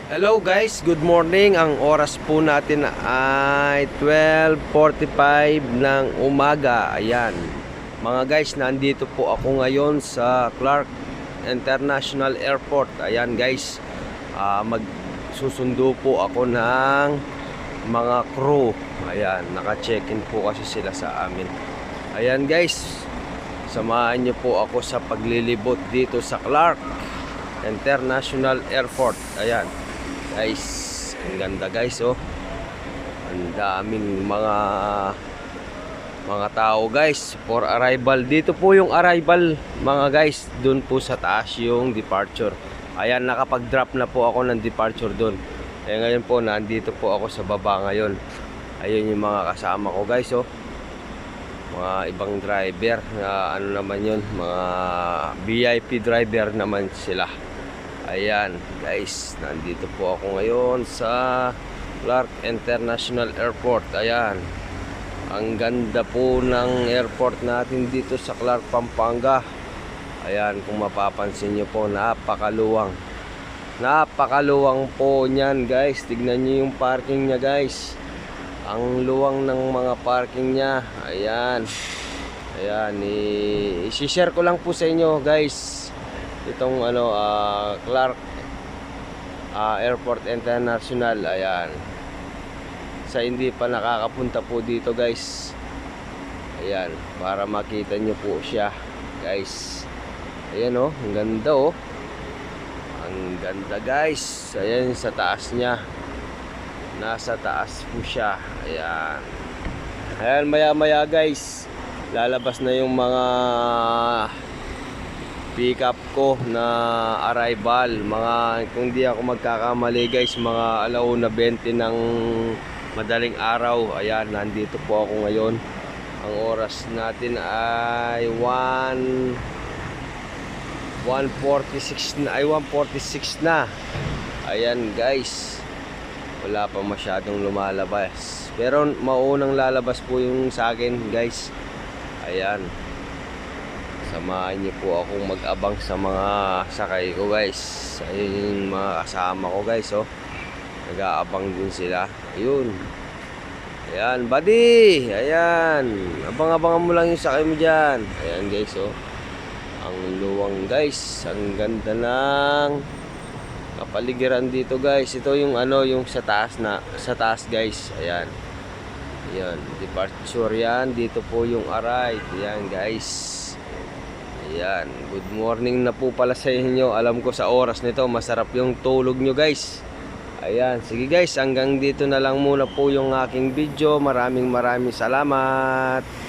Hello guys, good morning. Ang oras po natin ay 12:45 ng umaga. Ayan. Mga guys, nandito po ako ngayon sa Clark International Airport. Ayan guys. Magsusundo po ako ng mga crew. Ayan, naka-check-in po kasi sila sa amin. Ayan guys. Samahan niyo po ako sa paglilibot dito sa Clark International Airport. Ayan. Guys, ang ganda guys, oh. Ang daming mga tao guys for arrival. Dito po yung arrival mga guys. Doon po sa taas yung departure. Ayan, nakapag-drop na po ako ng departure doon. Eh ngayon po nandito po ako sa baba ngayon. Ayun yung mga kasama ko guys, oh. Mga ibang driver na ano naman yun, mga VIP driver naman sila. Ayan guys, nandito po ako ngayon sa Clark International Airport. Ayan, ang ganda po ng airport natin dito sa Clark, Pampanga. Ayan, kung mapapansin nyo po, napakaluwang po nyan guys. Tignan nyo yung parking nya guys. Ang luwang ng mga parking nya. Ayan, i-share ko lang po sa inyo guys itong Clark Airport International. Ayan, sa hindi pa nakakapunta po dito guys, ayan, para makita nyo po siya guys. Ayan, oh, ang ganda, oh, ang ganda guys. Ayan, sa taas nya, nasa taas po siya. Ayan, ayan, maya maya guys lalabas na yung mga pick up ko na arrival. Mga, kung di ako magkakamali guys, mga 1:20 ng madaling araw. Ayan, nandito po ako ngayon. Ang oras natin ay 1:46 na, 1:46 na. Ayan guys, wala pa masyadong lumalabas, pero maunang lalabas po yung sa akin guys. Ayan, samahan niyo po akong mag-abang sa mga sakay ko guys. Ayun yung mga kasama ko guys, oh. Nag-aabang din sila. Ayun. Ayan, buddy. Ayan. Abang-abangan mo lang yung sakay mo dyan. Ayan guys, oh. Ang luwang guys. Ang ganda ng kapaligiran dito guys. Ito yung yung sa taas guys. Ayan. Ayan, departure yan. Dito po yung arrive. Ayan guys. Ayan, good morning na po pala sa inyo. Alam ko sa oras nito masarap yung tulog nyo guys. Ayan, sige guys, hanggang dito na lang muna po yung aking video. Maraming salamat.